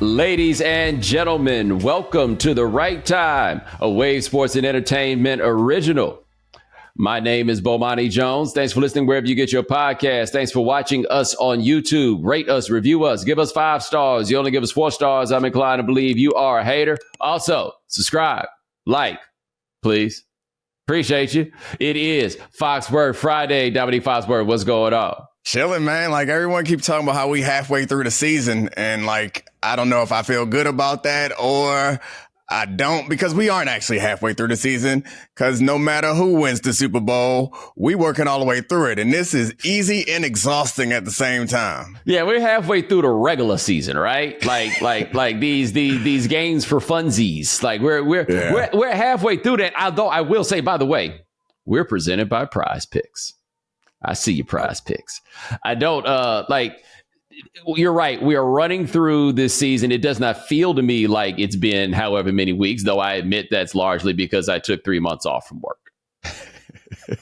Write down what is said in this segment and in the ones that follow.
Ladies and gentlemen, welcome to The Right Time, a Wave Sports and Entertainment original. My name is Bomani Jones. Thanks for listening wherever you get your podcast. Thanks for watching us on YouTube. Rate us, review us, give us 5 stars. You only give us 4 stars, I'm inclined to believe you are a hater. Also, subscribe, like, please. Appreciate you. It is Foxworth Friday. Domonique Foxworth, what's going on? Chilling, man. Like, everyone keeps talking about how we halfway through the season, and like, I don't know if I feel good about that or I don't, because we aren't actually halfway through the season, because no matter who wins the Super Bowl, we working all the way through it, and this is easy and exhausting at the same time. Yeah, we're halfway through the regular season, right? Like these games for funsies. Like we're halfway through that. Although I will say, by the way, we're presented by Prize Picks. I see your Prize Picks. I don't you're right. We are running through this season. It does not feel to me like it's been however many weeks, though I admit that's largely because I took 3 months off from work.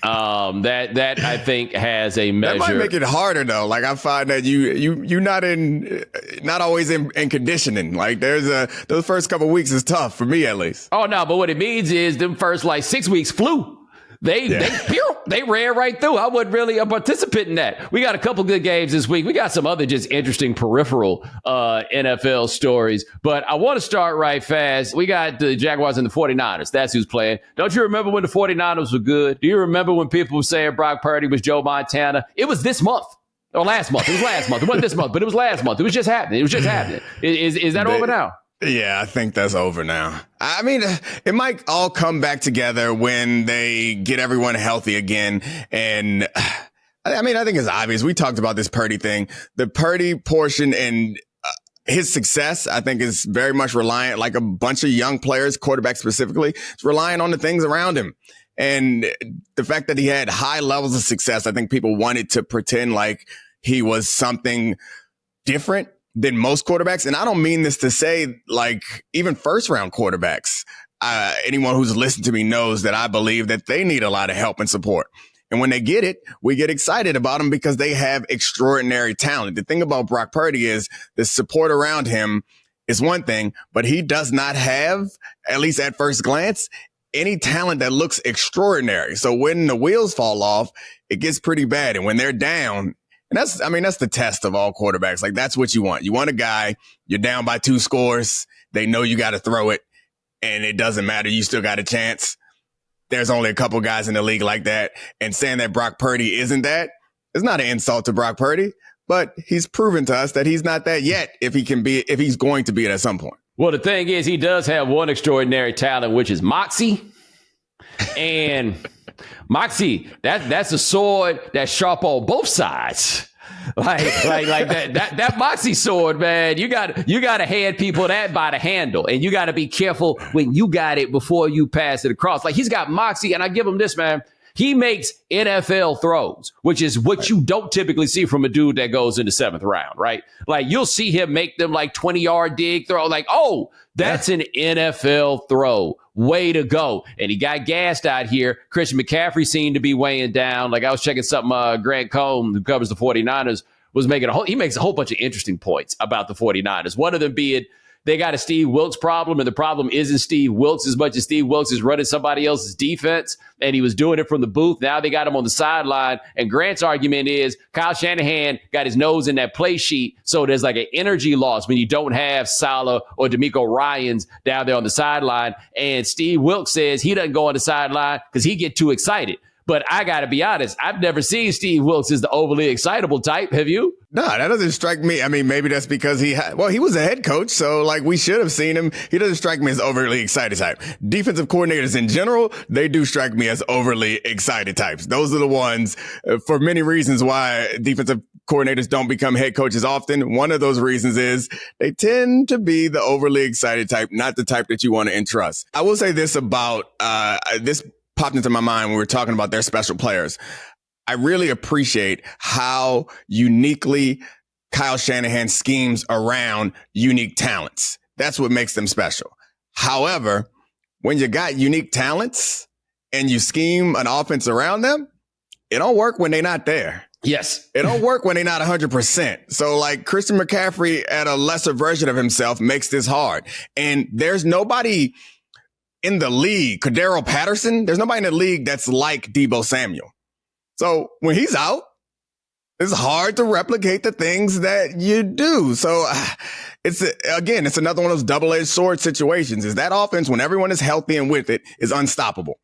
That I think has a measure. That might make it harder though. Like, I find that you're not always in conditioning. Like, those first couple of weeks is tough for me, at least. Oh no, but what it means is them first 6 weeks flew. They ran right through. I wasn't really a participant in that. We got a couple good games this week. We got some other just interesting peripheral NFL stories. But I want to start right fast. We got the Jaguars and the 49ers. That's who's playing. Don't you remember when the 49ers were good? Do you remember when people were saying Brock Purdy was Joe Montana? It was this month. Or last month. It was last month. It wasn't this month, but it was last month. It was just happening. Is that over now? Yeah, I think that's over now. I mean, it might all come back together when they get everyone healthy again. And I mean, I think it's obvious. We talked about this Purdy thing. The Purdy portion and his success, I think, is very much reliant, like a bunch of young players, quarterbacks specifically, it's relying on the things around him. And the fact that he had high levels of success, I think people wanted to pretend like he was something different than most quarterbacks. And I don't mean this to say, like, even first round quarterbacks, anyone who's listened to me knows that I believe that they need a lot of help and support. And when they get it, we get excited about them because they have extraordinary talent. The thing about Brock Purdy is the support around him is one thing, but he does not have, at least at first glance, any talent that looks extraordinary. So when the wheels fall off, it gets pretty bad. And when they're down, and that's the test of all quarterbacks. Like, that's what you want. You want a guy, you're down by 2 scores. They know you got to throw it, and it doesn't matter. You still got a chance. There's only a couple guys in the league like that. And saying that Brock Purdy isn't that is not an insult to Brock Purdy, but he's proven to us that he's not that yet if he's going to be it at some point. Well, the thing is, he does have one extraordinary talent, which is moxie. And moxie, that's a sword that's sharp on both sides. Like that moxie sword, man. You got to hand people that by the handle, and you got to be careful when you got it before you pass it across. Like, he's got moxie, and I give him this, man. He makes NFL throws, which is what you don't typically see from a dude that goes in the 7th round, right? Like, you'll see him make them 20-yard dig throw. Like, oh, that's an NFL throw. Way to go. And he got gassed out here. Christian McCaffrey seemed to be weighing down. Like, I was checking something, Grant Cohn, who covers the 49ers, was making he makes a whole bunch of interesting points about the 49ers. One of them being, they got a Steve Wilks problem, and the problem isn't Steve Wilks as much as Steve Wilks is running somebody else's defense, and he was doing it from the booth. Now they got him on the sideline, and Grant's argument is Kyle Shanahan got his nose in that play sheet, so there's like an energy loss when you don't have Salah or DeMeco Ryans down there on the sideline, and Steve Wilks says he doesn't go on the sideline because he get too excited. But I got to be honest, I've never seen Steve Wilks as the overly excitable type. Have you? No, that doesn't strike me. I mean, maybe that's because he was a head coach, so we should have seen him. He doesn't strike me as overly excited type. Defensive coordinators in general, they do strike me as overly excited types. Those are the ones, for many reasons, why defensive coordinators don't become head coaches often. One of those reasons is they tend to be the overly excited type, not the type that you want to entrust. I will say this about this popped into my mind when we were talking about their special players. I really appreciate how uniquely Kyle Shanahan schemes around unique talents. That's what makes them special. However, when you got unique talents and you scheme an offense around them, it don't work when they're not there. Yes. It don't work when they're not 100%. So like Christian McCaffrey at a lesser version of himself makes this hard. And there's nobody in the league, Cordero Patterson, there's nobody in the league that's like Deebo Samuel. So when he's out, it's hard to replicate the things that you do. So it's another one of those double-edged sword situations. Is that offense, when everyone is healthy and with it, is unstoppable.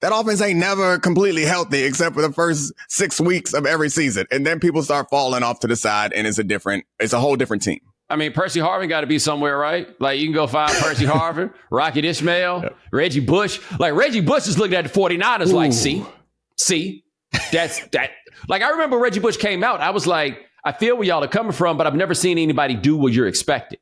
That offense ain't never completely healthy except for the first 6 weeks of every season. And then people start falling off to the side and it's a whole different team. I mean, Percy Harvin got to be somewhere, right? Like, you can go find Percy Harvin, Rocket Ismail, Reggie Bush. Like, Reggie Bush is looking at the 49ers like, see, that's that. Like, I remember Reggie Bush came out. I was like, I feel where y'all are coming from, but I've never seen anybody do what you're expecting,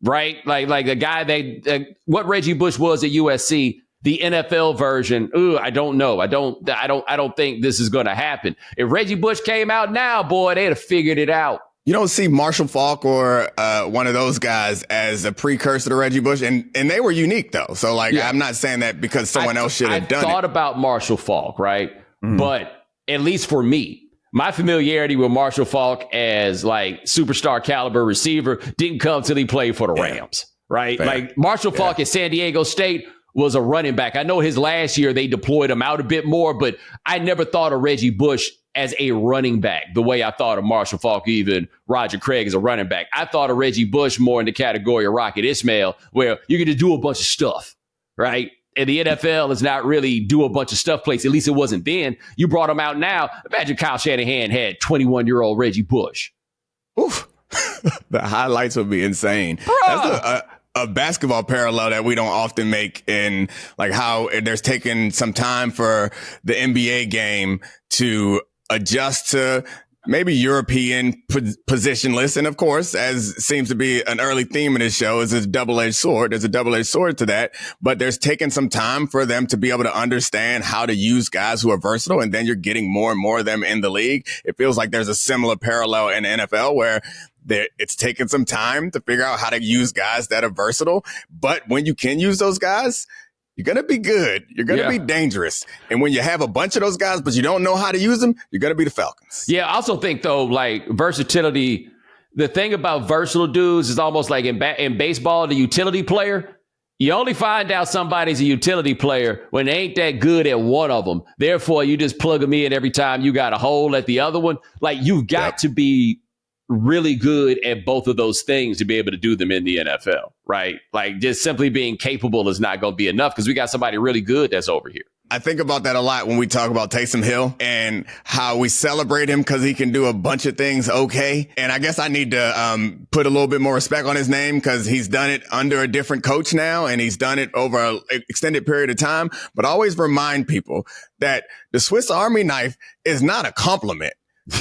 right? Like a guy what Reggie Bush was at USC, the NFL version. I don't know. I don't think this is going to happen. If Reggie Bush came out now, boy, they'd have figured it out. You don't see Marshall Faulk or one of those guys as a precursor to Reggie Bush, and they were unique though. So like, I'm not saying that because someone else should have done it. I thought about Marshall Faulk, right? Mm-hmm. But at least for me, my familiarity with Marshall Faulk as like superstar caliber receiver didn't come till he played for the Rams, right? Fair. Like Marshall Faulk at San Diego State was a running back. I know his last year they deployed him out a bit more, but I never thought of Reggie Bush as a running back the way I thought of Marshall Faulk, even Roger Craig as a running back. I thought of Reggie Bush more in the category of Rocket Ismail, where you get to do a bunch of stuff, right? And the NFL is not really do a bunch of stuff place. At least it wasn't then. You brought him out now. Imagine Kyle Shanahan had 21-year-old Reggie Bush. Oof. The highlights would be insane. That's a basketball parallel that we don't often make in like how there's taken some time for the NBA game to adjust to maybe European positionless. And of course, as seems to be an early theme in this show, is a double-edged sword. There's a double-edged sword to that, but there's taken some time for them to be able to understand how to use guys who are versatile. And then you're getting more and more of them in the league. It feels like there's a similar parallel in the NFL where it's taken some time to figure out how to use guys that are versatile. But when you can use those guys, you're going to be good. You're going to be dangerous. And when you have a bunch of those guys, but you don't know how to use them, you're going to be the Falcons. Yeah, I also think, though, like versatility, the thing about versatile dudes is almost like in baseball, the utility player. You only find out somebody's a utility player when they ain't that good at one of them. Therefore, you just plug them in every time you got a hole at the other one. Like, you've got to be really good at both of those things to be able to do them in the NFL, right? Like, just simply being capable is not going to be enough because we got somebody really good that's over here. I think about that a lot when we talk about Taysom Hill and how we celebrate him because he can do a bunch of things okay. And I guess I need to put a little bit more respect on his name because he's done it under a different coach now and he's done it over an extended period of time. But always remind people that the Swiss Army knife is not a compliment.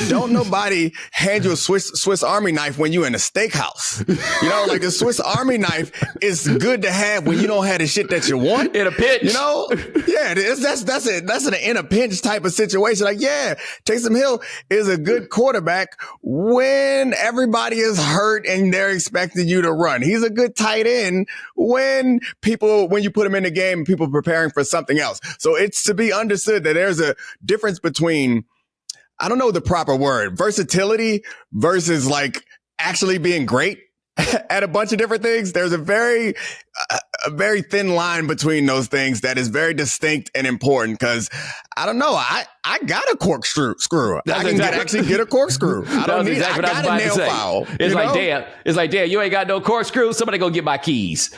Don't nobody hand you a Swiss Army knife when you're in a steakhouse. You know, like the Swiss Army knife is good to have when you don't have the shit that you want. In a pinch. You know? Yeah, that's an in a pinch type of situation. Like, yeah, Taysom Hill is a good quarterback when everybody is hurt and they're expecting you to run. He's a good tight end when you put him in the game, people preparing for something else. So it's to be understood that there's a difference between, I don't know the proper word, versatility versus like actually being great at a bunch of different things. There's a very thin line between those things that is very distinct and important because I don't know. I got a corkscrew. I can actually get a corkscrew. I don't need. I got a nail file. It's like damn. You ain't got no corkscrew. Somebody go get my keys.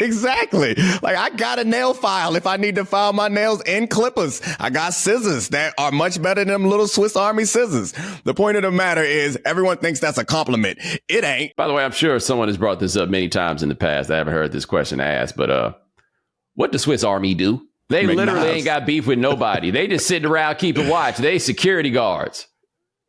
Exactly. Like I got a nail file if I need to file my nails and clippers. I got scissors that are much better than them little Swiss Army scissors. The point of the matter is everyone thinks that's a compliment. It ain't. By the way, I'm sure someone has brought this up many times in the past. I haven't heard this question asked, but what does Swiss Army do? They literally ain't got beef with nobody. They just sitting around keeping watch. They security guards.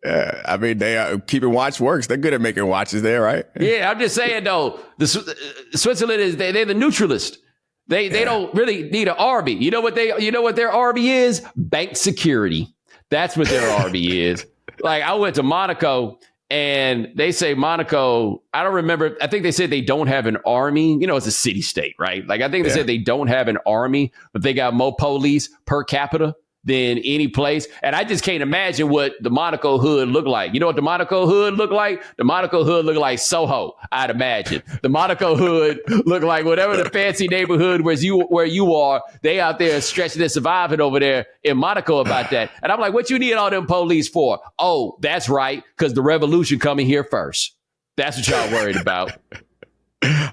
Yeah, I mean, they are keeping watch works. They're good at making watches there, right? Yeah, I'm just saying though. Switzerland is they're the neutralist. They don't really need an army. You know what their army is? Bank security. That's what their army is. Like I went to Monaco. And they say Monaco, I don't remember. I think they said they don't have an army. You know, it's a city state, right? Like I think they said they don't have an army, but they got more police per capita than any place. And I just can't imagine what the Monaco hood looked like. You know what the Monaco hood looked like? The Monaco hood looked like Soho, I'd imagine. The Monaco hood looked like whatever the fancy neighborhood where you are. They out there stretching and surviving over there in Monaco about that. And I'm like, what you need all them police for? Oh, that's right, because the revolution coming here first. That's what y'all worried about.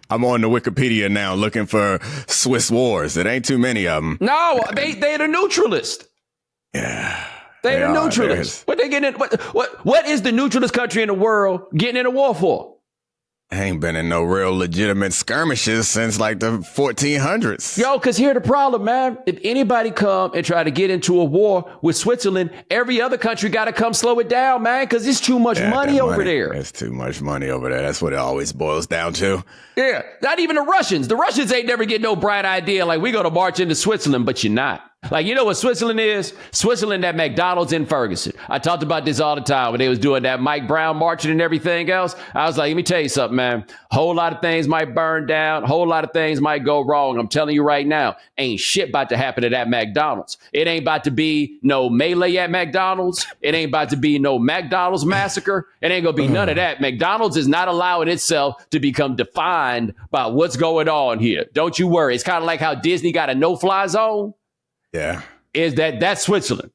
I'm on the Wikipedia now looking for Swiss wars. It ain't too many of them. No, they're the neutralist. Yeah. They're the neutralists. What they getting in? What is the neutralist country in the world getting in a war for? I ain't been in no real legitimate skirmishes since like the 1400s. Yo, because here's the problem, man. If anybody come and try to get into a war with Switzerland, every other country got to come slow it down, man, because it's too much money over there. It's too much money over there. That's what it always boils down to. Yeah, not even the Russians. The Russians ain't never get no bright idea like we going to march into Switzerland, but you're not. Like, you know what Switzerland is? Switzerland, that McDonald's in Ferguson. I talked about this all the time when they was doing that Mike Brown marching and everything else. I was like, let me tell you something, man. Whole lot of things might burn down. Whole lot of things might go wrong. I'm telling you right now, ain't shit about to happen to that McDonald's. It ain't about to be no melee at McDonald's. It ain't about to be no McDonald's massacre. It ain't going to be none of that. McDonald's is not allowing itself to become defined by what's going on here. Don't you worry. It's kind of like how Disney got a no-fly zone. Yeah. That's Switzerland.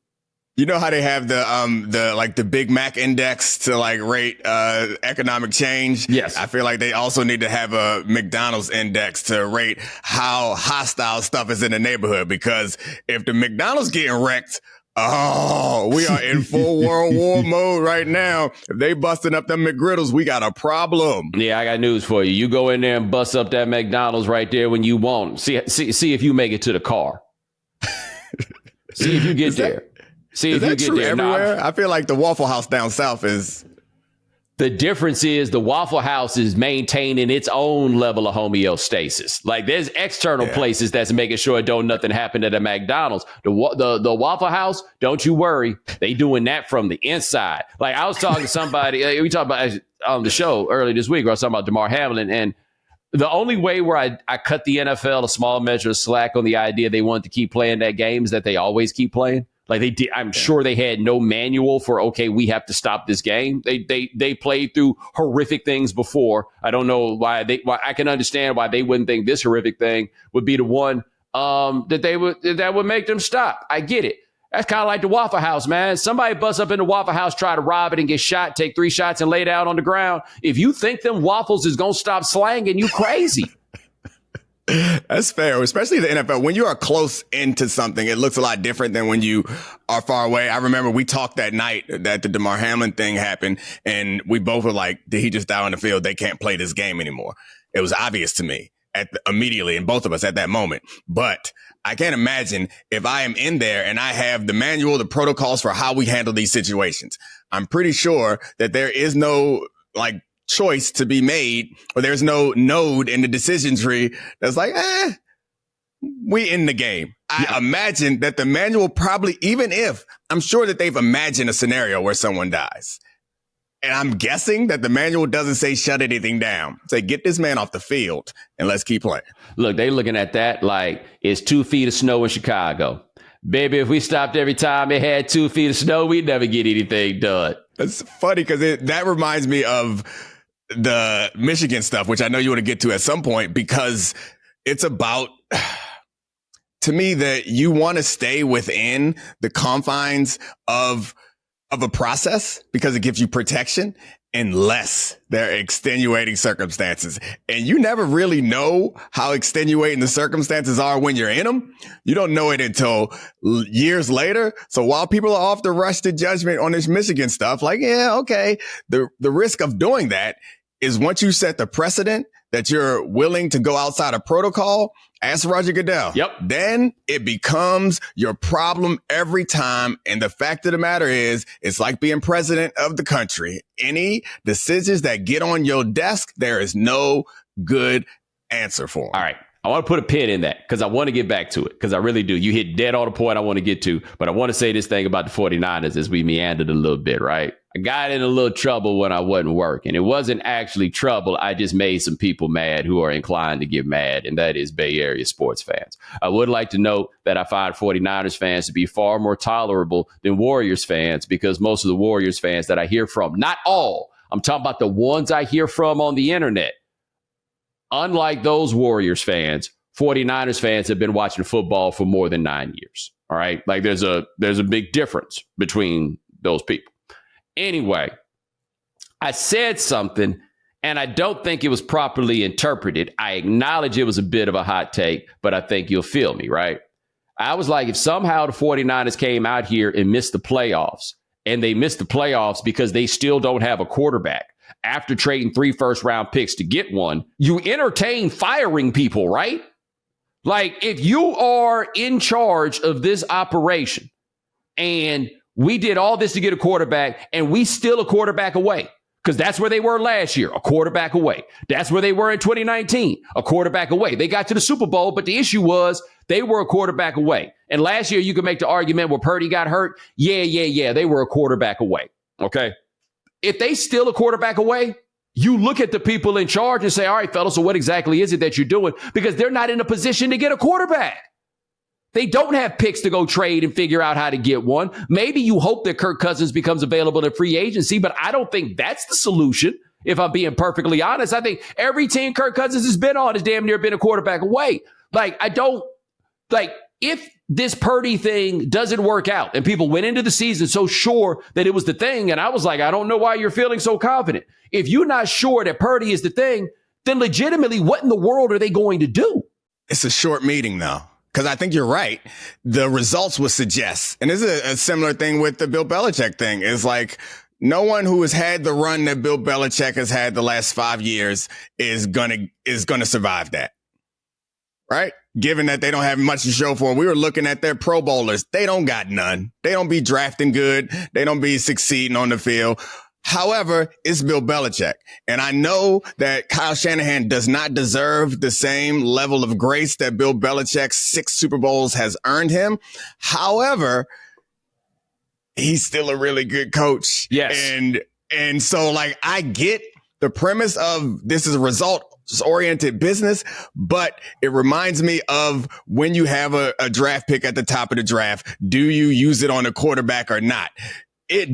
You know how they have the Big Mac index to like rate economic change? Yes. I feel like they also need to have a McDonald's index to rate how hostile stuff is in the neighborhood, because if the McDonald's getting wrecked, oh, we are in full World War mode right now. If they busting up them McGriddles, we got a problem. Yeah, I got news for you. You go in there and bust up that McDonald's right there when you want. See if you make it to the car. See if you get there. See if you get there. Everywhere? I feel like the Waffle House down south is. The difference is the Waffle House is maintaining its own level of homeostasis. Like there's external places that's making sure don't nothing happen at the McDonald's. The Waffle House, don't you worry, they doing that from the inside. Like I was talking to somebody, we talked about on the show earlier this week, where I was talking about DeMar Hamlin, and the only way where I cut the NFL a small measure of slack on the idea they wanted to keep playing that game is that they always keep playing. Like they did, I'm sure they had no manual for, okay, we have to stop this game. They played through horrific things before. I don't know why I can understand why they wouldn't think this horrific thing would be the one that would make them stop. I get it. That's kind of like the Waffle House, man. Somebody busts up in the Waffle House, try to rob it and get shot, take 3 shots and lay down on the ground. If you think them waffles is going to stop slanging, you crazy. That's fair, especially the NFL. When you are close into something, it looks a lot different than when you are far away. I remember we talked that night that the DeMar Hamlin thing happened, and we both were like, did he just die on the field? They can't play this game anymore. It was obvious to me immediately, and both of us at that moment. But I can't imagine if I am in there and I have the manual, the protocols for how we handle these situations. I'm pretty sure that there is no like choice to be made, or there's no node in the decision tree that's like, we in the game. I imagine that the manual probably, even if I'm sure that they've imagined a scenario where someone dies. And I'm guessing that the manual doesn't say shut anything down. Say, get this man off the field and let's keep playing. Look, they looking at that like it's 2 feet of snow in Chicago. Baby, if we stopped every time it had 2 feet of snow, we'd never get anything done. It's funny because that reminds me of the Michigan stuff, which I know you want to get to at some point, because it's about, to me, that you want to stay within the confines of a process because it gives you protection, unless there are extenuating circumstances. And you never really know how extenuating the circumstances are when you're in them. You don't know it until years later. So while people are off the rush to judgment on this Michigan stuff, like, yeah, okay. The risk of doing that is once you set the precedent that you're willing to go outside of protocol, ask Roger Goodell. Yep. Then it becomes your problem every time. And the fact of the matter is, it's like being president of the country. Any decisions that get on your desk, there is no good answer for them. All right. I want to put a pin in that because I want to get back to it because I really do. You hit dead on the point I want to get to, but I want to say this thing about the 49ers as we meandered a little bit, right? I got in a little trouble when I wasn't working. It wasn't actually trouble. I just made some people mad who are inclined to get mad, and that is Bay Area sports fans. I would like to note that I find 49ers fans to be far more tolerable than Warriors fans because most of the Warriors fans that I hear from, not all, I'm talking about the ones I hear from on the internet, unlike those Warriors fans, 49ers fans have been watching football for more than 9 years. All right. Like there's a big difference between those people. Anyway, I said something and I don't think it was properly interpreted. I acknowledge it was a bit of a hot take, but I think you'll feel me, right? I was like, if somehow the 49ers came out here and missed the playoffs, and they missed the playoffs because they still don't have a quarterback, after trading 3 first-round picks to get one, you entertain firing people, right? Like, if you are in charge of this operation and we did all this to get a quarterback and we still a quarterback away, because that's where they were last year, a quarterback away. That's where they were in 2019, a quarterback away. They got to the Super Bowl, but the issue was they were a quarterback away. And last year, you could make the argument where Purdy got hurt. Yeah, they were a quarterback away, okay? If they still a quarterback away, you look at the people in charge and say, all right, fellas, so what exactly is it that you're doing? Because they're not in a position to get a quarterback. They don't have picks to go trade and figure out how to get one. Maybe you hope that Kirk Cousins becomes available in free agency, but I don't think that's the solution, if I'm being perfectly honest. I think every team Kirk Cousins has been on has damn near been a quarterback away. If this Purdy thing doesn't work out and people went into the season so sure that it was the thing, and I was like, I don't know why you're feeling so confident. If you're not sure that Purdy is the thing, then legitimately, what in the world are they going to do? It's a short meeting, though, because I think you're right. The results would suggest, and this is a similar thing with the Bill Belichick thing, is like no one who has had the run that Bill Belichick has had the last 5 years is gonna survive that, right? Given that they don't have much to show for them. We were looking at their Pro Bowlers. They don't got none. They don't be drafting good. They don't be succeeding on the field. However, it's Bill Belichick. And I know that Kyle Shanahan does not deserve the same level of grace that Bill Belichick's 6 Super Bowls has earned him. However, he's still a really good coach. Yes. And so like, I get the premise of this is a result-oriented business, but it reminds me of when you have a draft pick at the top of the draft. Do you use it on a quarterback or not?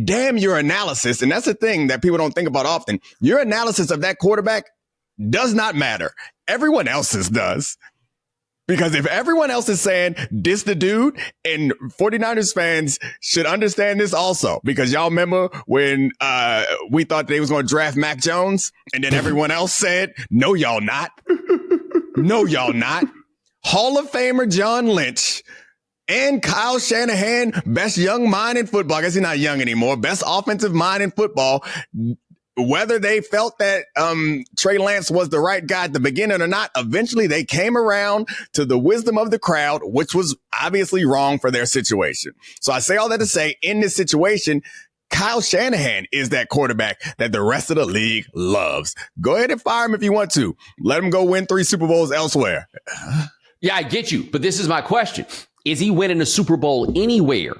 Damn your analysis, and that's the thing that people don't think about often. Your analysis of that quarterback does not matter. Everyone else's does. Because if everyone else is saying this the dude, and 49ers fans should understand this also, because y'all remember when we thought they was going to draft Mac Jones, and then everyone else said, no, y'all not. No, y'all not. Hall of Famer John Lynch and Kyle Shanahan, best young mind in football. I guess he's not young anymore. Best offensive mind in football. Whether they felt that Trey Lance was the right guy at the beginning or not, eventually they came around to the wisdom of the crowd, which was obviously wrong for their situation. So I say all that to say, in this situation, Kyle Shanahan is that quarterback that the rest of the league loves. Go ahead and fire him if you want to. Let him go win 3 Super Bowls elsewhere. Yeah, I get you. But this is my question. Is he winning a Super Bowl anywhere?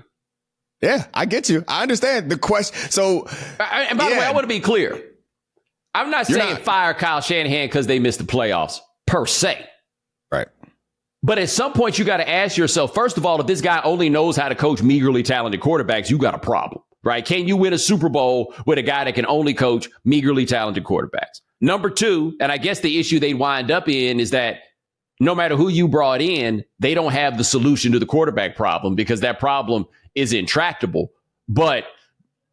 Yeah, I get you. I understand the question. So, and by the way, I want to be clear. I'm not saying fire Kyle Shanahan because they missed the playoffs per se. Right. But at some point, you got to ask yourself, first of all, if this guy only knows how to coach meagerly talented quarterbacks, you got a problem, right? Can you win a Super Bowl with a guy that can only coach meagerly talented quarterbacks? Number 2, and I guess the issue they wind up in is that no matter who you brought in, they don't have the solution to the quarterback problem because that problem is intractable. But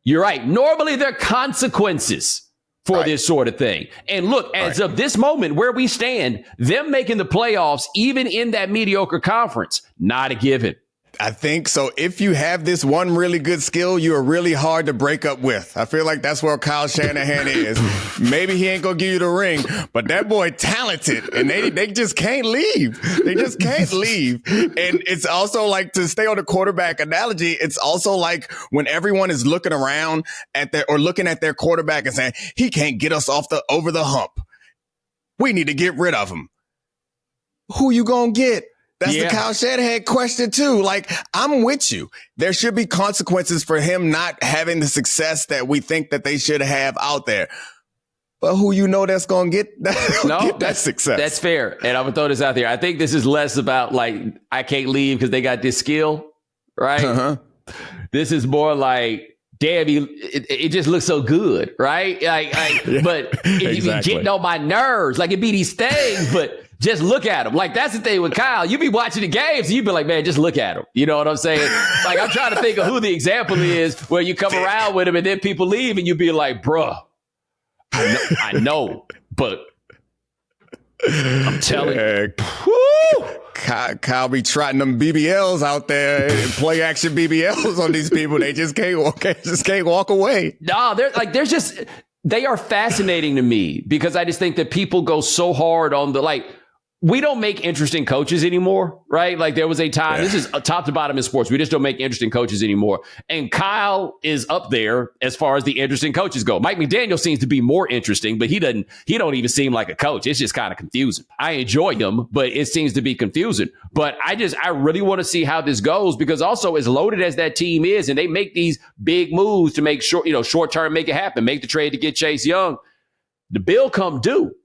you're right. Normally, there are consequences for this sort of thing. And look, as of this moment where we stand, them making the playoffs, even in that mediocre conference, not a given. I think so. If you have this one really good skill, you are really hard to break up with. I feel like that's where Kyle Shanahan is. Maybe he ain't gonna give you the ring, but that boy talented, and they just can't leave. They just can't leave. And it's also like, to stay on the quarterback analogy, it's also like when everyone is looking around at looking at their quarterback and saying, he can't get us over the hump. We need to get rid of him. who you gonna get? That's the Kyle Shanahan question too. Like, I'm with you. There should be consequences for him not having the success that we think that they should have out there. But who you know that's going to get that success? That's fair. And I'm going to throw this out there. I think this is less about like, I can't leave because they got this skill, right? Uh-huh. This is more like, damn, it just looks so good, right? But if you be getting on my nerves, like it be these things, but just look at him. Like, that's the thing with Kyle. You be watching the games and you be like, man, just look at him. You know what I'm saying? Like, I'm trying to think of who the example is where you come around with him and then people leave and you be like, bruh, I know, but I'm telling you. Kyle be trotting them BBLs out there, play action BBLs on these people. They just can't walk away. No, they are fascinating to me because I just think that people go so hard on we don't make interesting coaches anymore, right? Like there was a time, this is top to bottom in sports. We just don't make interesting coaches anymore. And Kyle is up there as far as the interesting coaches go. Mike McDaniel seems to be more interesting, but he don't even seem like a coach. It's just kind of confusing. I enjoy him, but it seems to be confusing. But I really want to see how this goes because also as loaded as that team is, and they make these big moves to make sure, short term, make it happen, make the trade to get Chase Young. The bill come due.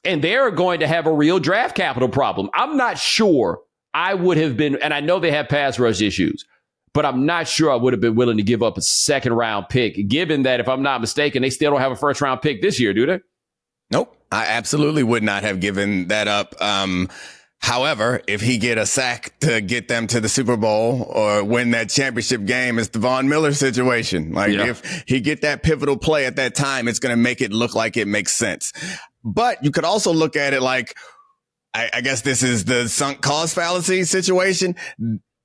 And they're going to have a real draft capital problem. I'm not sure I would have been, and I know they have pass rush issues, but I'm not sure I would have been willing to give up a second round pick, given that, if I'm not mistaken, they still don't have a first round pick this year, do they? Nope. I absolutely would not have given that up. However, if he get a sack to get them to the Super Bowl or win that championship game, it's the Von Miller situation. If he get that pivotal play at that time, it's going to make it look like it makes sense. But you could also look at it like, I guess this is the sunk cost fallacy situation.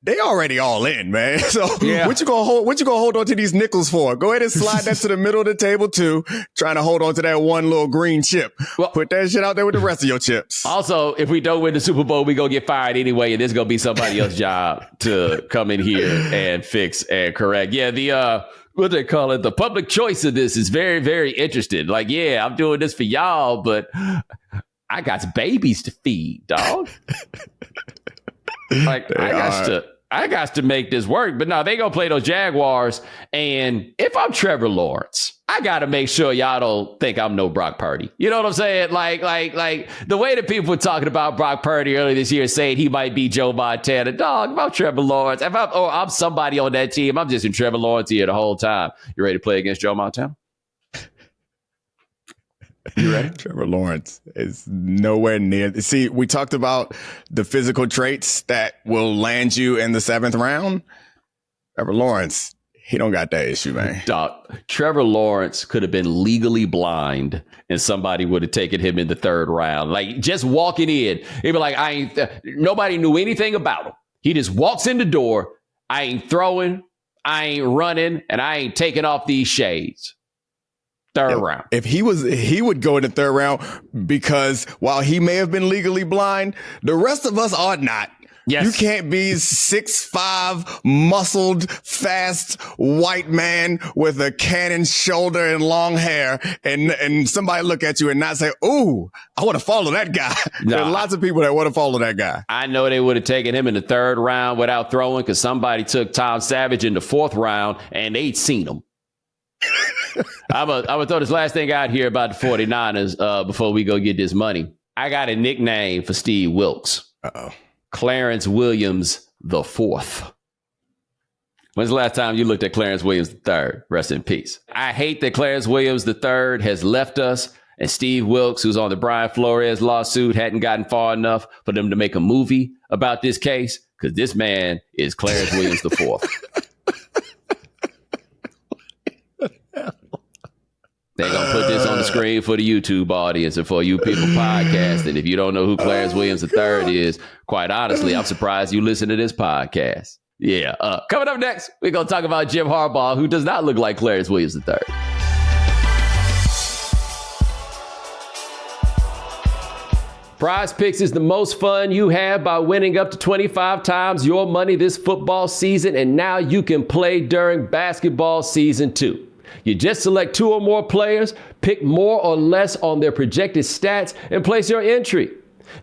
They already all in, man. So what you gonna hold on to these nickels for? Go ahead and slide that to the middle of the table too, trying to hold on to that one little green chip. Well, put that shit out there with the rest of your chips. Also, if we don't win the Super Bowl, we gonna get fired anyway, and there's gonna be somebody else's job to come in here and fix and correct. Yeah, the what they call it, the public choice of this is very, very interesting. Like, yeah, I'm doing this for y'all, but I got babies to feed, dog. Like, I got to make this work. But no, they gonna play those Jaguars. And if I'm Trevor Lawrence, I got to make sure y'all don't think I'm no Brock Purdy. You know what I'm saying? Like the way that people were talking about Brock Purdy earlier this year, saying he might be Joe Montana. Dog, if I'm Trevor Lawrence, I'm somebody on that team, I'm just in Trevor Lawrence here the whole time. You ready to play against Joe Montana? You ready? Trevor Lawrence is nowhere near. See, we talked about the physical traits that will land you in the 7th round. Trevor Lawrence, he don't got that issue, man. Dog, Trevor Lawrence could have been legally blind and somebody would have taken him in the 3rd round. Like, just walking in, he'd be like, nobody knew anything about him. He just walks in the door. I ain't throwing, I ain't running, and I ain't taking off these shades. 3rd round. If he would go in the 3rd round because while he may have been legally blind, the rest of us are not. Yes. You can't be 6'5", muscled, fast, white man with a cannon shoulder and long hair and somebody look at you and not say, ooh, I want to follow that guy. There are lots of people that want to follow that guy. I know they would have taken him in the 3rd round without throwing because somebody took Tom Savage in the 4th round and they'd seen him. I'm gonna throw this last thing out here about the 49ers before we go get this money. I got a nickname for Steve Wilkes. Uh-oh. Clarence Williams the 4th. When's the last time you looked at Clarence Williams III? Rest in peace. I hate that Clarence Williams III has left us, and Steve Wilkes, who's on the Brian Flores lawsuit, hadn't gotten far enough for them to make a movie about this case, because this man is Clarence Williams IV. They're going to put this on the screen for the YouTube audience and for you people podcasting. If you don't know who Clarence Williams III is, quite honestly, I'm surprised you listen to this podcast. Yeah. Coming up next, we're going to talk about Jim Harbaugh, who does not look like Clarence Williams III. Prize Picks is the most fun you have by winning up to 25 times your money this football season, and now you can play during basketball season too. You just select 2 or more players, pick more or less on their projected stats, and place your entry.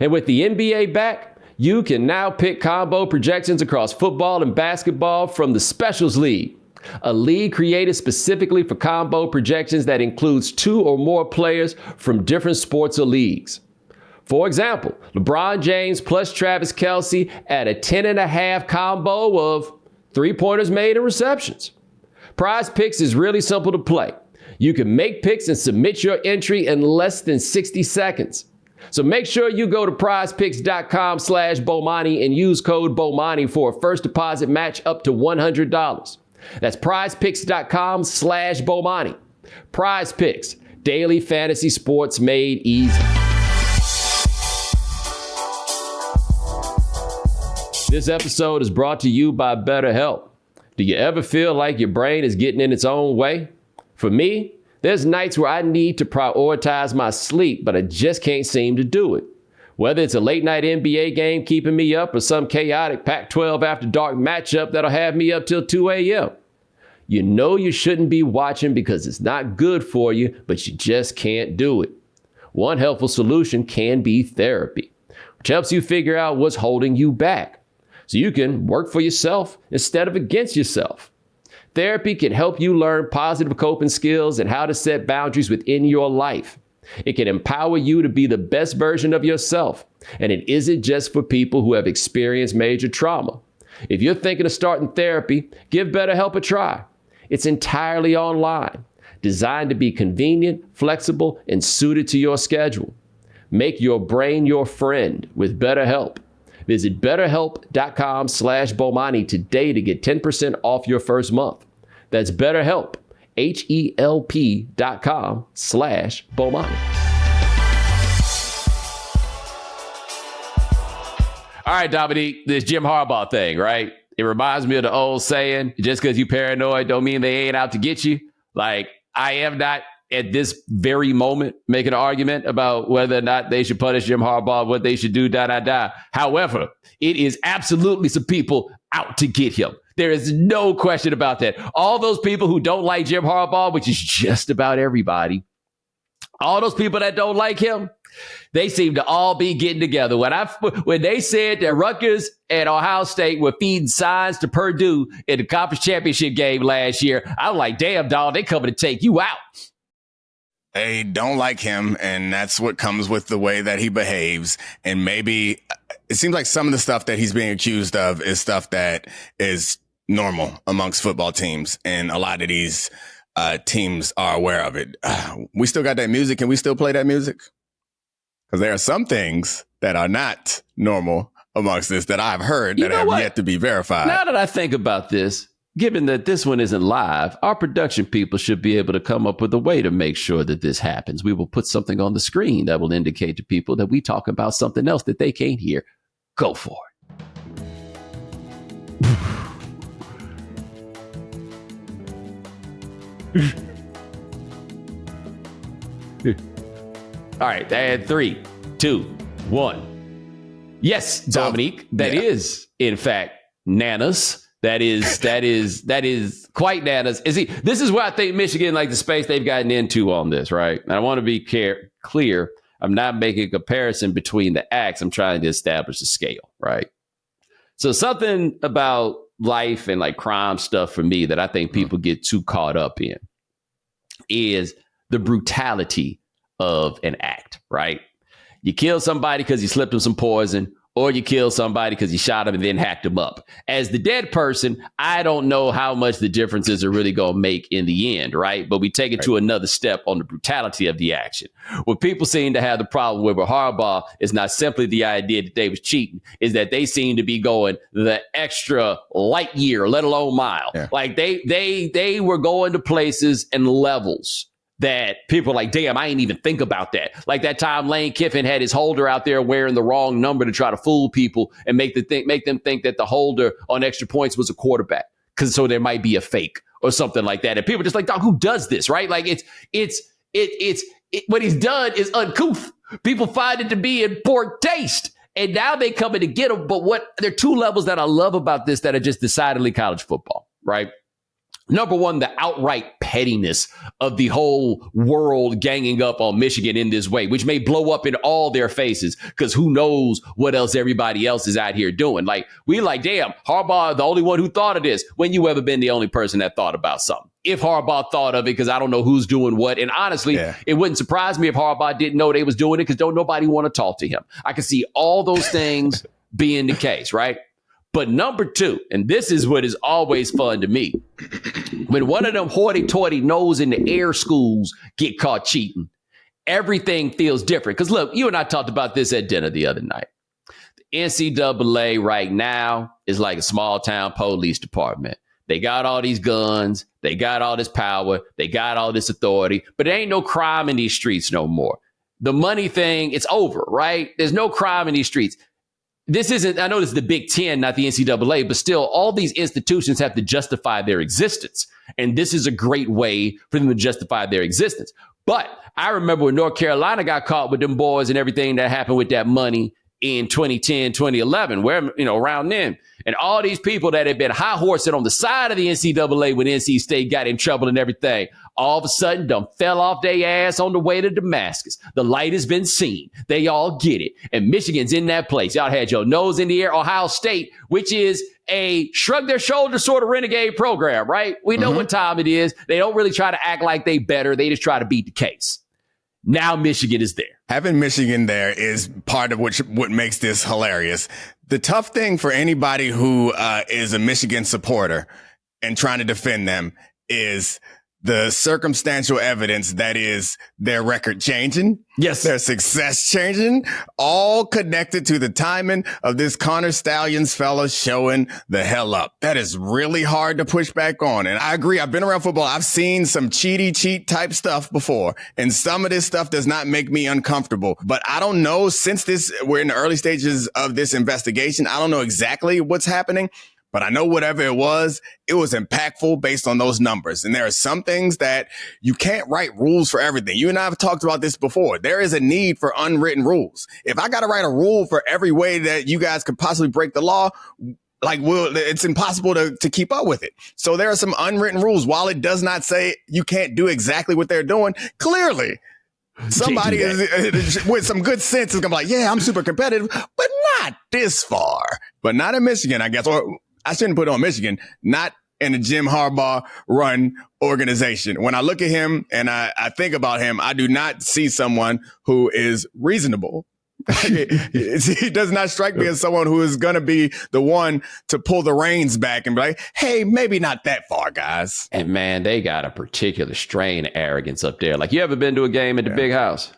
And with the NBA back, you can now pick combo projections across football and basketball from the Specials League, a league created specifically for combo projections that includes 2 or more players from different sports or leagues. For example, LeBron James plus Travis Kelce at a 10.5 combo of 3-pointers made and receptions. Prize Picks is really simple to play. You can make picks and submit your entry in less than 60 seconds. So make sure you go to prizepicks.com/Bomani and use code Bomani for a first deposit match up to $100. That's prizepicks.com/Bomani. Prize Picks, daily fantasy sports made easy. This episode is brought to you by BetterHelp. Do you ever feel like your brain is getting in its own way? For me, there's nights where I need to prioritize my sleep, but I just can't seem to do it. Whether it's a late night NBA game keeping me up or some chaotic Pac-12 after dark matchup that'll have me up till 2 a.m. You know you shouldn't be watching because it's not good for you, but you just can't do it. One helpful solution can be therapy, which helps you figure out what's holding you back, so you can work for yourself instead of against yourself. Therapy can help you learn positive coping skills and how to set boundaries within your life. It can empower you to be the best version of yourself. And it isn't just for people who have experienced major trauma. If you're thinking of starting therapy, give BetterHelp a try. It's entirely online, designed to be convenient, flexible, and suited to your schedule. Make your brain your friend with BetterHelp. Visit BetterHelp.com/Bomani today to get 10% off your first month. That's BetterHelp, HELP.com/Bomani. All right, Domonique, this Jim Harbaugh thing, right? It reminds me of the old saying, just because you paranoid don't mean they ain't out to get you. Like, I am not at this very moment making an argument about whether or not they should punish Jim Harbaugh, what they should do, However, it is absolutely some people out to get him. There is no question about that. All those people who don't like Jim Harbaugh, which is just about everybody, all those people that don't like him, they seem to all be getting together. When they said that Rutgers and Ohio State were feeding signs to Purdue in the conference championship game last year, I'm like, damn, dog, they coming to take you out. They don't like him, and that's what comes with the way that he behaves. And maybe it seems like some of the stuff that he's being accused of is stuff that is normal amongst football teams, and a lot of these teams are aware of it. We still got that music. Can we still play that music? Because there are some things that are not normal amongst this that I've heard that have yet to be verified. Now that I think about this, given that this one isn't live, our production people should be able to come up with a way to make sure that this happens. We will put something on the screen that will indicate to people that we talk about something else that they can't hear. Go for it. All right, and 3, 2, 1. Yes, Domonique, that is, in fact, Nanas. That is quite nanas. This is where I think Michigan, like the space they've gotten into on this, right? And I want to be clear. I'm not making a comparison between the acts. I'm trying to establish a scale, right? So something about life and like crime stuff for me that I think people get too caught up in is the brutality of an act, right? You kill somebody because you slipped them some poison, or you kill somebody because you shot him and then hacked him up. As the dead person, I don't know how much the differences are really going to make in the end, right? But we take it to another step on the brutality of the action. What people seem to have the problem with Harbaugh is not simply the idea that they was cheating, is that they seem to be going the extra light year, let alone mile. Yeah. Like they were going to places and levels that people are like, damn, I ain't even think about that. Like that time Lane Kiffin had his holder out there wearing the wrong number to try to fool people and make them think that the holder on extra points was a quarterback, because so there might be a fake or something like that. And people are just like, dog, who does this, right? Like it's what he's done is uncouth. People find it to be in poor taste. And now they coming to get him. But there are two levels that I love about this that are just decidedly college football, right? Number one, the outright pettiness of the whole world ganging up on Michigan in this way, which may blow up in all their faces because who knows what else everybody else is out here doing. Like, we like, damn, Harbaugh, the only one who thought of this. When you ever been the only person that thought about something? If Harbaugh thought of it, because I don't know who's doing what. And honestly, It wouldn't surprise me if Harbaugh didn't know they was doing it because don't nobody want to talk to him. I can see all those things being the case, right? But number two, and this is what is always fun to me, when one of them hoity-toity nose in the air schools get caught cheating, everything feels different. Because look, you and I talked about this at dinner the other night. The NCAA right now is like a small town police department. They got all these guns. They got all this power. They got all this authority. But there ain't no crime in these streets no more. The money thing, it's over, right? There's no crime in these streets. This isn't, I know this is the Big Ten, not the NCAA, but still all these institutions have to justify their existence. And this is a great way for them to justify their existence. But I remember when North Carolina got caught with them boys and everything that happened with that money in 2010, 2011, where, around then. And all these people that had been high horsing on the side of the NCAA when NC State got in trouble and everything, all of a sudden done fell off their ass on the way to Damascus. The light has been seen. They all get it. And Michigan's in that place. Y'all had your nose in the air. Ohio State, which is a shrug their shoulders sort of renegade program, right? We know what time it is. They don't really try to act like they better. They just try to beat the case. Now Michigan is there. Having Michigan there is part of what makes this hilarious. The tough thing for anybody who is a Michigan supporter and trying to defend them is the circumstantial evidence that is their record changing. Yes. Their success changing, all connected to the timing of this Connor Stallions fella showing the hell up. That is really hard to push back on. And I agree. I've been around football. I've seen some cheat type stuff before. And some of this stuff does not make me uncomfortable. But I don't know, since we're in the early stages of this investigation, I don't know exactly what's happening. But I know whatever it was impactful based on those numbers. And there are some things that you can't write rules for everything. You and I have talked about this before. There is a need for unwritten rules. If I got to write a rule for every way that you guys could possibly break the law, it's impossible to keep up with it. So there are some unwritten rules. While it does not say you can't do exactly what they're doing, clearly somebody is with some good sense is going to be like, yeah, I'm super competitive, but not this far. But not in Michigan, I guess. Or I shouldn't put it on Michigan, not in a Jim Harbaugh run organization. When I look at him and I think about him, I do not see someone who is reasonable. He does not strike me as someone who is going to be the one to pull the reins back and be like, hey, maybe not that far, guys. And man, they got a particular strain of arrogance up there. Like, you ever been to a game at the Big House?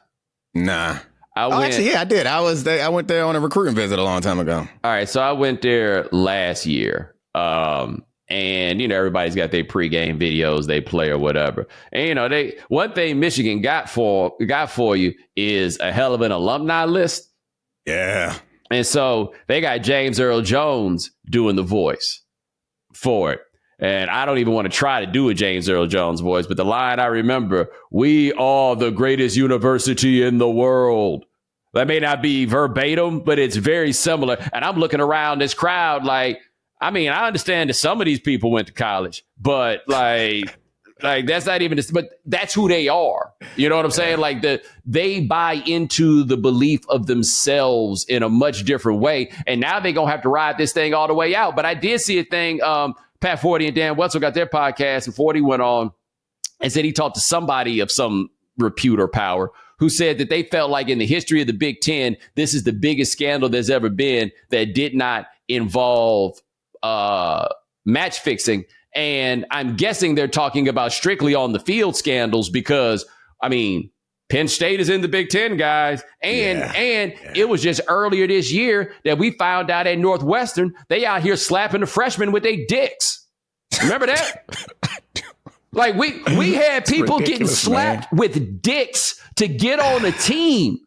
Nah. Actually, I did. I went there on a recruiting visit a long time ago. All right. So I went there last year. And, everybody's got their pregame videos they play or whatever. And, one thing Michigan got for you is a hell of an alumni list. Yeah. And so they got James Earl Jones doing the voice for it. And I don't even want to try to do a James Earl Jones voice, but the line I remember, we are the greatest university in the world. That may not be verbatim, but it's very similar. And I'm looking around this crowd like, I understand that some of these people went to college, but like that's not even, but that's who they are. You know what I'm saying? Like they buy into the belief of themselves in a much different way. And now they're going to have to ride this thing all the way out. But I did see a thing, Pat Forty and Dan Wetzel got their podcast, and Forty went on and said he talked to somebody of some repute or power who said that they felt like in the history of the Big Ten, this is the biggest scandal there's ever been that did not involve match fixing. And I'm guessing they're talking about strictly on the field scandals because, Penn State is in the Big Ten, guys. And it was just earlier this year that we found out at Northwestern, they out here slapping the freshmen with their dicks. Remember that? Like we had people getting slapped with dicks to get on a team.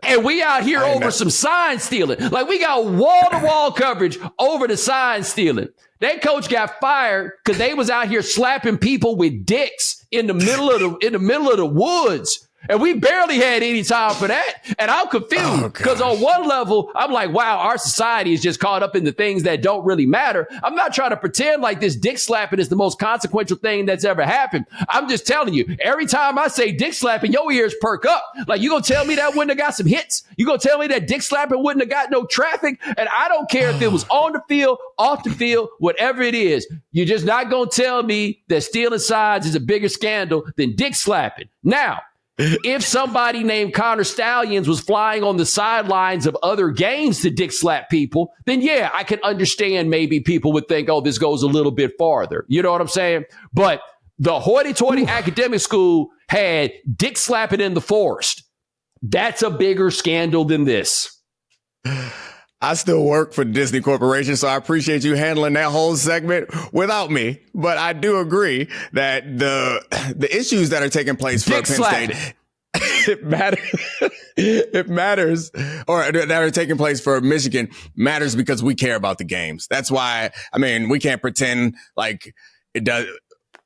And we out here over some sign stealing. Like, we got wall-to-wall coverage over the sign stealing. That coach got fired because they was out here slapping people with dicks in the middle of the woods. And we barely had any time for that. And I'm confused because on one level, I'm like, wow, our society is just caught up in the things that don't really matter. I'm not trying to pretend like this dick slapping is the most consequential thing that's ever happened. I'm just telling you, every time I say dick slapping, your ears perk up. Like, you gonna tell me that wouldn't have got some hits? You gonna tell me that dick slapping wouldn't have got no traffic? And I don't care if it was on the field, off the field, whatever it is. You're just not gonna tell me that stealing signs is a bigger scandal than dick slapping. Now, if somebody named Connor Stallions was flying on the sidelines of other games to dick slap people, then yeah, I can understand maybe people would think, oh, this goes a little bit farther. You know what I'm saying? But the hoity-toity academic school had dick slapping in the forest. That's a bigger scandal than this. I still work for Disney Corporation, so I appreciate you handling that whole segment without me. But I do agree that the issues that are taking place for Penn State, it matters, or that are taking place for Michigan matters because we care about the games. That's why, I mean, we can't pretend like it does.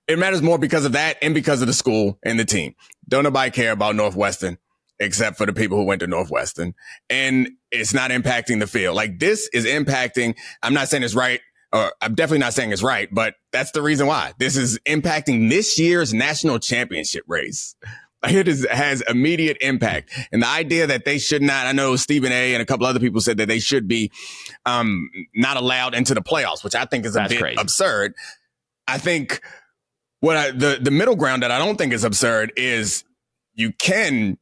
It matters more because of that and because of the school and the team. Don't nobody care about Northwestern except for the people who went to Northwestern. And it's not impacting the field. Like, this is impacting, I'm not saying it's right, or I'm definitely not saying it's right, but that's the reason why. This is impacting this year's national championship race. It has immediate impact. And the idea that they should not, I know Stephen A. and a couple other people said that they should be not allowed into the playoffs, which I think is a bit crazy. Absurd. I think the middle ground that I don't think is absurd is you can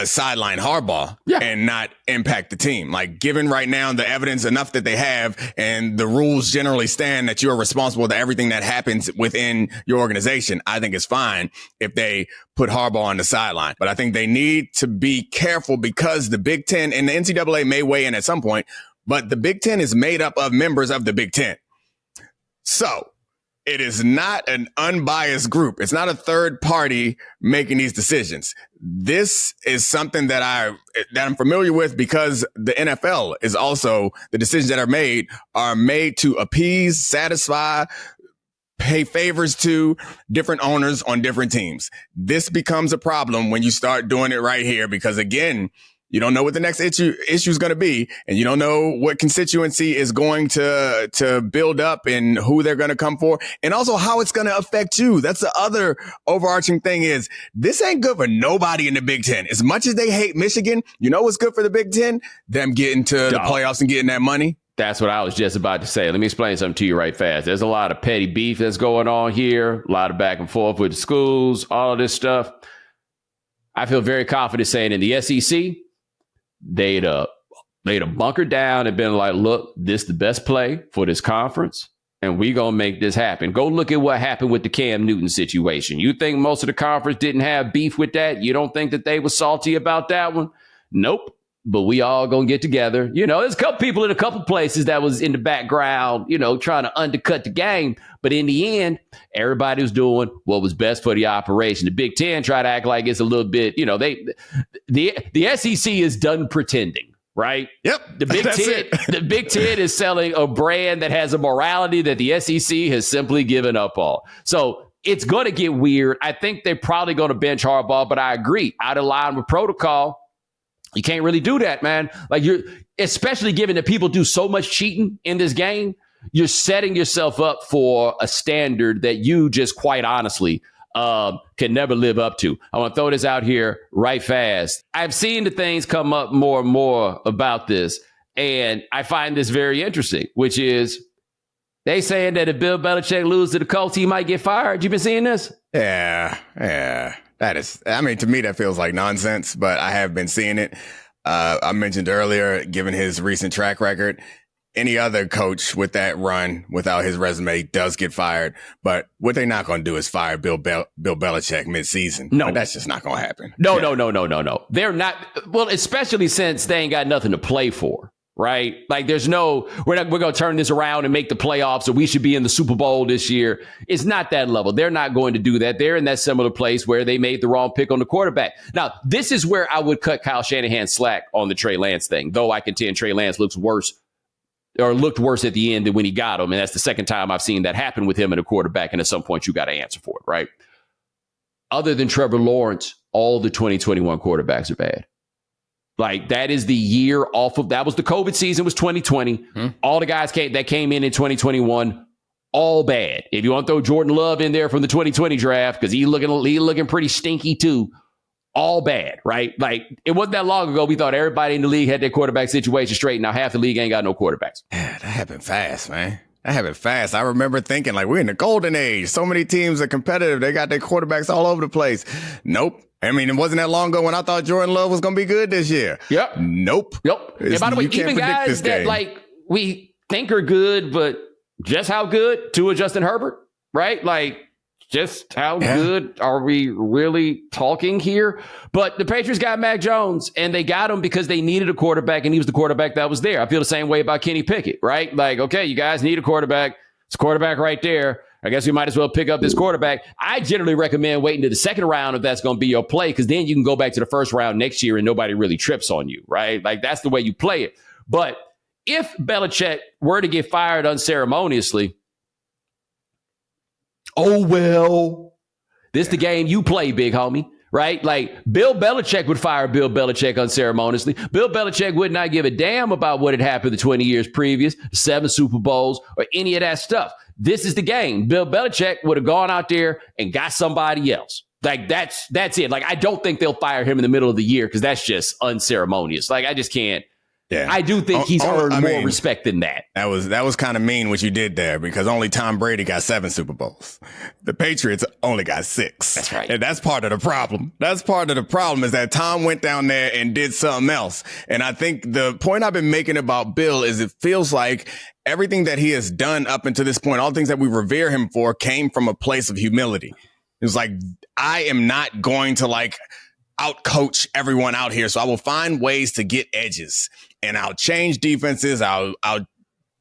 sideline Harbaugh and not impact the team. Like, given right now the evidence enough that they have and the rules generally stand that you are responsible to everything that happens within your organization, I think it's fine if they put Harbaugh on the sideline. But I think they need to be careful because the Big Ten and the NCAA may weigh in at some point, but the Big Ten is made up of members of the Big Ten. So it is not an unbiased group. It's not a third party making these decisions. This is something that I'm familiar with because the NFL is also, the decisions that are made to appease, satisfy, pay favors to different owners on different teams. This becomes a problem when you start doing it right here because, again, you don't know what the next issue is going to be, and you don't know what constituency is going to build up and who they're going to come for, and also how it's going to affect you. That's the other overarching thing is this ain't good for nobody in the Big Ten. As much as they hate Michigan, you know what's good for the Big Ten? Them getting to the playoffs and getting that money. That's what I was just about to say. Let me explain something to you right fast. There's a lot of petty beef that's going on here, a lot of back and forth with the schools, all of this stuff. I feel very confident saying in the SEC, they'd have bunkered down and been like, look, this is the best play for this conference, and we going to make this happen. Go look at what happened with the Cam Newton situation. You think most of the conference didn't have beef with that? You don't think that they were salty about that one? Nope. But we all going to get together. You know, there's a couple people in a couple places that was in the background, you know, trying to undercut the game. But in the end, everybody was doing what was best for the operation. The Big Ten try to act like it's a little bit, you know, the SEC is done pretending, right? Yep. The Big Ten is selling a brand that has a morality that the SEC has simply given up on. So it's going to get weird. I think they're probably going to bench Harbaugh, but I agree. Out of line with protocol, you can't really do that, man. Like, especially given that people do so much cheating in this game, you're setting yourself up for a standard that you just quite honestly can never live up to. I want to throw this out here right fast. I've seen the things come up more and more about this, and I find this very interesting, which is they saying that if Bill Belichick loses to the Colts, he might get fired. You been seeing this? Yeah. That is, I mean, to me, that feels like nonsense, but I have been seeing it. I mentioned earlier, given his recent track record, any other coach with that run without his resume does get fired. But what they're not going to do is fire Bill Belichick midseason. No, that's just not going to happen. No. They're not. Well, especially since they ain't got nothing to play for. Right? Like, there's no, we're going to turn this around and make the playoffs, or we should be in the Super Bowl this year. It's not that level. They're not going to do that. They're in that similar place where they made the wrong pick on the quarterback. Now, this is where I would cut Kyle Shanahan slack on the Trey Lance thing, though I contend Trey Lance looked worse at the end than when he got him. And that's the second time I've seen that happen with him and a quarterback. And at some point, you got to answer for it, right? other than Trevor Lawrence, all the 2021 quarterbacks are bad. Like, that is the year off of, that was the COVID season, was 2020. All the guys that came in 2021, all bad. If you want to throw Jordan Love in there from the 2020 draft, because he looking pretty stinky too, all bad, right? Like, it wasn't that long ago we thought everybody in the league had their quarterback situation straight. Now half the league ain't got no quarterbacks. Yeah, that happened fast, man. That happened fast. I remember thinking, like, we're in the golden age. So many teams are competitive. They got their quarterbacks all over the place. Nope. I mean, it wasn't that long ago when I thought Jordan Love was going to be good this year. Yep. Nope. And by the way, even guys that, like, we think are good, but just how good? Tua, Justin Herbert, right? Like, just how good are we really talking here? But the Patriots got Mac Jones, and they got him because they needed a quarterback, and he was the quarterback that was there. I feel the same way about Kenny Pickett, right? Like, okay, you guys need a quarterback. It's a quarterback right there. I guess we might as well pick up this quarterback. I generally recommend waiting to the second round if that's going to be your play, because then you can go back to the first round next year and nobody really trips on you, right? Like, that's the way you play it. But if Belichick were to get fired unceremoniously, oh, well, this the game you play, big homie, right? Like, Bill Belichick would fire Bill Belichick unceremoniously. Bill Belichick would not give a damn about what had happened the 20 years previous, 7 Super Bowls, or any of that stuff. This is the game. Bill Belichick would have gone out there and got somebody else. Like, that's it. Like, I don't think they'll fire him in the middle of the year, because that's just unceremonious. Like, I just can't. Yeah. I do think he's earned more respect than that. That was kind of mean what you did there, because only Tom Brady got 7 Super Bowls. The Patriots only got 6. That's right. And that's part of the problem. That's part of the problem, is that Tom went down there and did something else. And I think the point I've been making about Bill is it feels like everything that he has done up until this point, all the things that we revere him for, came from a place of humility. It was like, I am not going to, like, out-coach everyone out here, so I will find ways to get edges. And I'll change defenses. I'll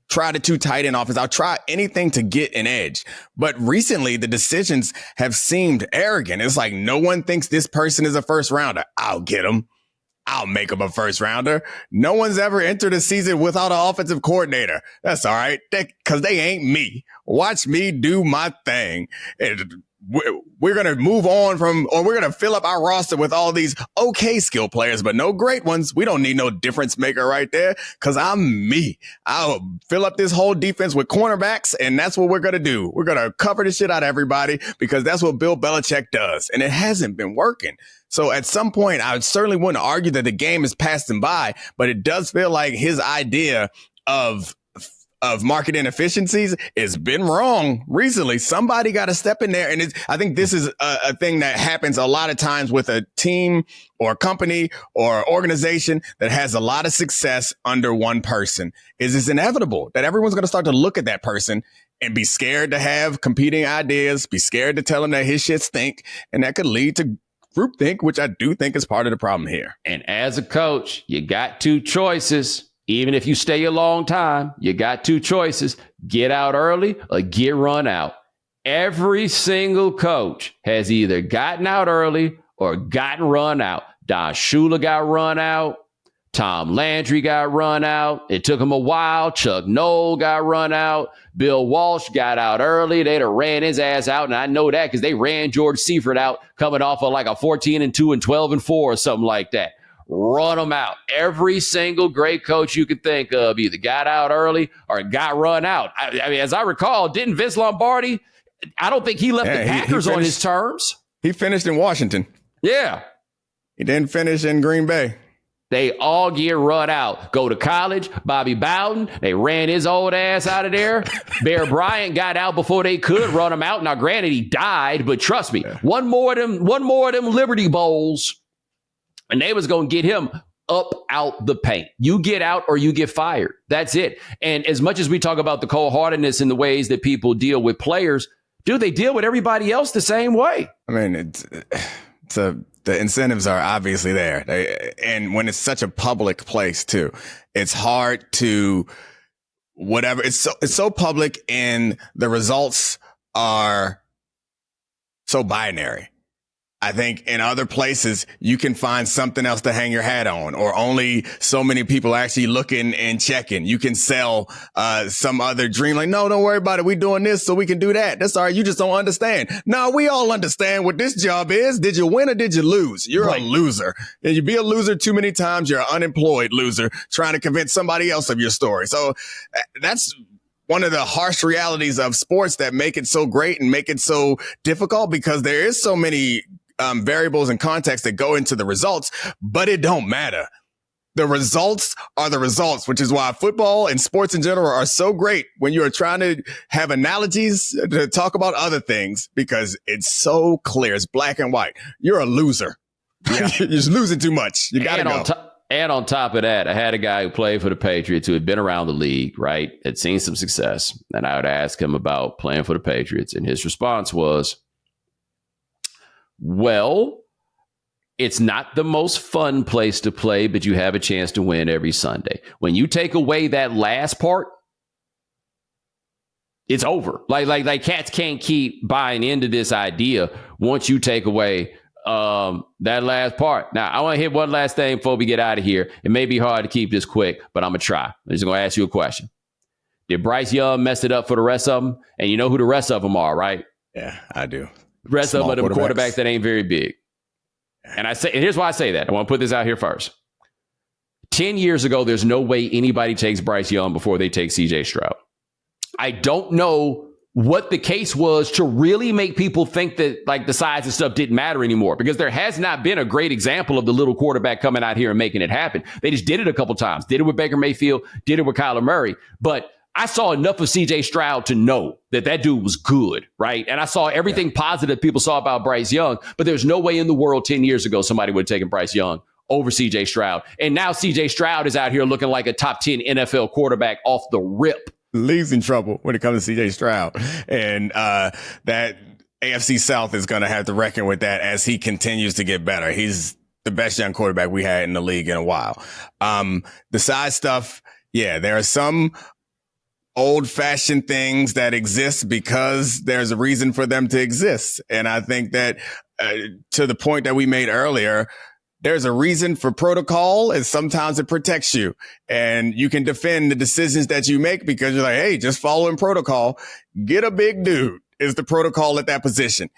try the 2 tight end offense. I'll try anything to get an edge. But recently, the decisions have seemed arrogant. It's like, no one thinks this person is a first rounder. I'll get him. I'll make him a first rounder. No one's ever entered a season without an offensive coordinator. That's all right, because they ain't me. Watch me do my thing. We're going to move on or we're going to fill up our roster with all these okay skill players, but no great ones. We don't need no difference maker right there, because I'm me. I'll fill up this whole defense with cornerbacks, and that's what we're going to do. We're going to cover the shit out of everybody, because that's what Bill Belichick does, and it hasn't been working. So at some point, I certainly wouldn't argue that the game is passing by, but it does feel like his idea of market inefficiencies has been wrong recently. Somebody got to step in there. And I think this is a thing that happens a lot of times with a team or a company or organization that has a lot of success under one person. It's inevitable that everyone's going to start to look at that person and be scared to have competing ideas, be scared to tell him that his shit stink. And that could lead to groupthink, which I do think is part of the problem here. And as a coach, you got 2 choices. Even if you stay a long time, you got 2 choices: get out early or get run out. Every single coach has either gotten out early or gotten run out. Don Shula got run out. Tom Landry got run out. It took him a while. Chuck Noll got run out. Bill Walsh got out early. They'd have ran his ass out. And I know that because they ran George Seifert out coming off of like a 14-2 and 12-4 or something like that. Run them out. Every single great coach you could think of either got out early or got run out. I mean, as I recall, didn't Vince Lombardi, I don't think he left the Packers on his terms. He finished in Washington. Yeah. He didn't finish in Green Bay. They all get run out. Go to college. Bobby Bowden, they ran his old ass out of there. Bear Bryant got out before they could run him out. Now, granted, he died, but trust me, one more of them Liberty Bowls, and they was going to get him up out the paint. You get out or you get fired. That's it. And as much as we talk about the cold-heartedness and the ways that people deal with players, do they deal with everybody else the same way? I mean, the incentives are obviously there. And when it's such a public place too, it's hard to whatever. It's so public and the results are so binary. I think in other places you can find something else to hang your hat on, or only so many people actually looking and checking. You can sell some other dream like, no, don't worry about it. We're doing this so we can do that. That's all right. You just don't understand. No, we all understand what this job is. Did you win or did you lose? You're a loser. And you be a loser too many times. You're an unemployed loser trying to convince somebody else of your story. So that's one of the harsh realities of sports that make it so great and make it so difficult, because there is so many variables and contexts that go into the results, but it don't matter. The results are the results, which is why football and sports in general are so great when you're trying to have analogies to talk about other things, because it's so clear. It's black and white. You're a loser. Yeah. You're just losing too much. You got to go. And on top of that, I had a guy who played for the Patriots who had been around the league, right? Had seen some success. And I would ask him about playing for the Patriots. And his response was, well, it's not the most fun place to play, but you have a chance to win every Sunday. When you take away that last part, it's over. Like cats can't keep buying into this idea once you take away that last part. Now, I want to hit one last thing before we get out of here. It may be hard to keep this quick, but I'm going to try. I'm just going to ask you a question. Did Bryce Young mess it up for the rest of them? And you know who the rest of them are, right? Yeah, I do. The rest of them are the quarterbacks that ain't very big. And here's why I say that. I want to put this out here first. 10 years ago, there's no way anybody takes Bryce Young before they take CJ Stroud. I don't know what the case was to really make people think that like the size and stuff didn't matter anymore, because there has not been a great example of the little quarterback coming out here and making it happen. They just did it a couple times. Did it with Baker Mayfield, did it with Kyler Murray. But I saw enough of CJ Stroud to know that dude was good, right? And I saw everything positive people saw about Bryce Young, but there's no way in the world 10 years ago somebody would have taken Bryce Young over CJ Stroud. And now CJ Stroud is out here looking like a top 10 NFL quarterback off the rip. League's in trouble when it comes to CJ Stroud. And that AFC South is going to have to reckon with that as he continues to get better. He's the best young quarterback we had in the league in a while. The size stuff, yeah, there are some old-fashioned things that exist because there's a reason for them to exist. And I think that to the point that we made earlier, there's a reason for protocol, and sometimes it protects you. And you can defend the decisions that you make because you're like, hey, just following protocol. Get a big dude is the protocol at that position.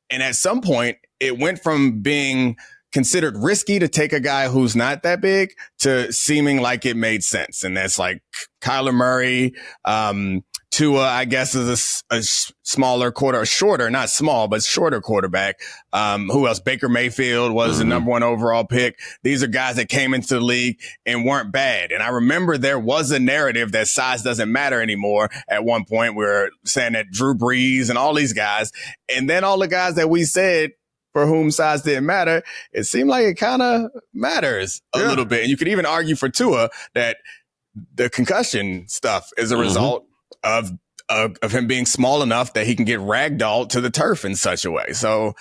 And at some point, it went from being considered risky to take a guy who's not that big to seeming like it made sense. And that's like Kyler Murray, Tua, I guess, is a smaller shorter, not small, but shorter quarterback. Who else? Baker Mayfield was the number one overall pick. These are guys that came into the league and weren't bad. And I remember there was a narrative that size doesn't matter anymore. At one point, we were saying that Drew Brees and all these guys, and then all the guys that we said for whom size didn't matter, it seemed like it kind of matters a little bit. And you could even argue for Tua that the concussion stuff is a result of him being small enough that he can get ragdolled to the turf in such a way. So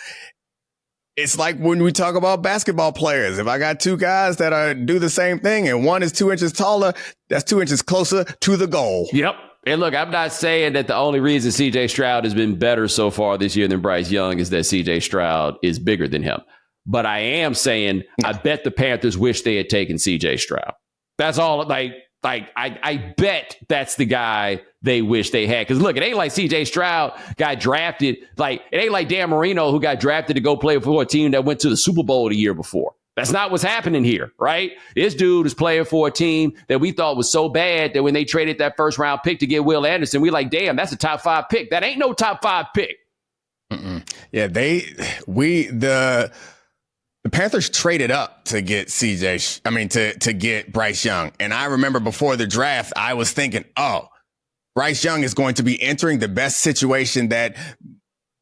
it's like when we talk about basketball players, if I got two guys that do the same thing and one is 2 inches taller, that's 2 inches closer to the goal. Yep. And look, I'm not saying that the only reason CJ Stroud has been better so far this year than Bryce Young is that CJ Stroud is bigger than him. But I am saying I bet the Panthers wish they had taken CJ Stroud. That's all. I bet that's the guy they wish they had. Because look, it ain't like CJ Stroud got drafted. Like, it ain't like Dan Marino who got drafted to go play for a team that went to the Super Bowl the year before. That's not what's happening here, right? This dude is playing for a team that we thought was so bad that when they traded that first round pick to get Will Anderson, we like, damn, that's a top 5 pick. That ain't no top 5 pick. Yeah, the Panthers traded up to get to get Bryce Young. And I remember before the draft, I was thinking, oh, Bryce Young is going to be entering the best situation that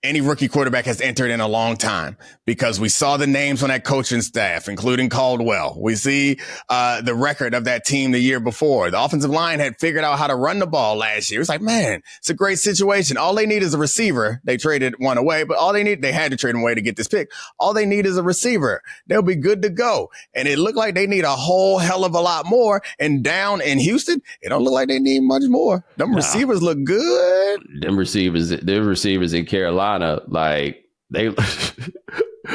any rookie quarterback has entered in a long time, because we saw the names on that coaching staff, including Caldwell. We see the record of that team the year before. The offensive line had figured out how to run the ball last year. It's like, man, it's a great situation. All they need is a receiver. They traded one away, but they had to trade him away to get this pick. All they need is a receiver. They'll be good to go. And it looked like they need a whole hell of a lot more. And down in Houston, it don't look like they need much more. Them receivers look good. Them receivers in Carolina, like they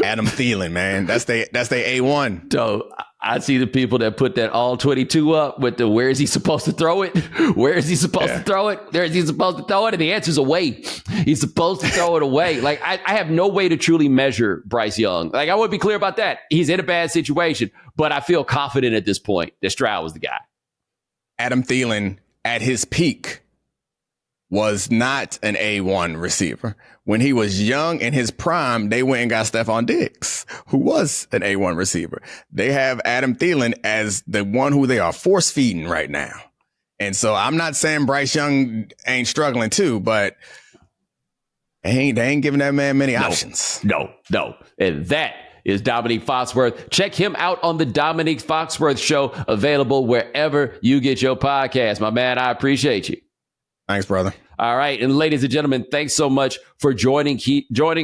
Adam Thielen, man. That's they A1. So I see the people that put that all 22 up with the where is he supposed to throw it? Where is he supposed to throw it? There is he supposed to throw it? And the answer's away. He's supposed to throw it away. Like I have no way to truly measure Bryce Young. Like I would be clear about that. He's in a bad situation, but I feel confident at this point that Stroud was the guy. Adam Thielen at his peak was not an A1 receiver. When he was young in his prime, they went and got Stephon Diggs, who was an A1 receiver. They have Adam Thielen as the one who they are force feeding right now. And so I'm not saying Bryce Young ain't struggling too, but they ain't giving that man many options. No. And that is Domonique Foxworth. Check him out on the Domonique Foxworth Show, available wherever you get your podcast. My man, I appreciate you. Thanks, brother. All right. And ladies and gentlemen, thanks so much for joining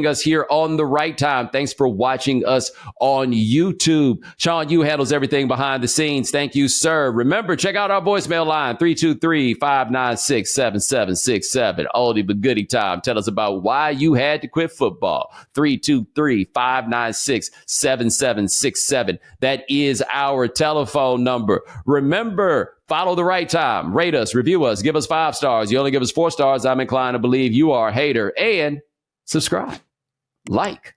us here on The Right Time. Thanks for watching us on YouTube. Sean, you handles everything behind the scenes. Thank you, sir. Remember, check out our voicemail line, 323-596-7767. Oldie but goodie time. Tell us about why you had to quit football. 323-596-7767. That is our telephone number. Remember, follow The Right Time. Rate us, review us, give us 5 stars. You only give us 4 stars, I'm inclined to believe you are a hater. And subscribe. Like.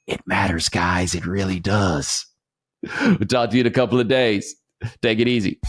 It matters, guys. It really does. We'll talk to you in a couple of days. Take it easy.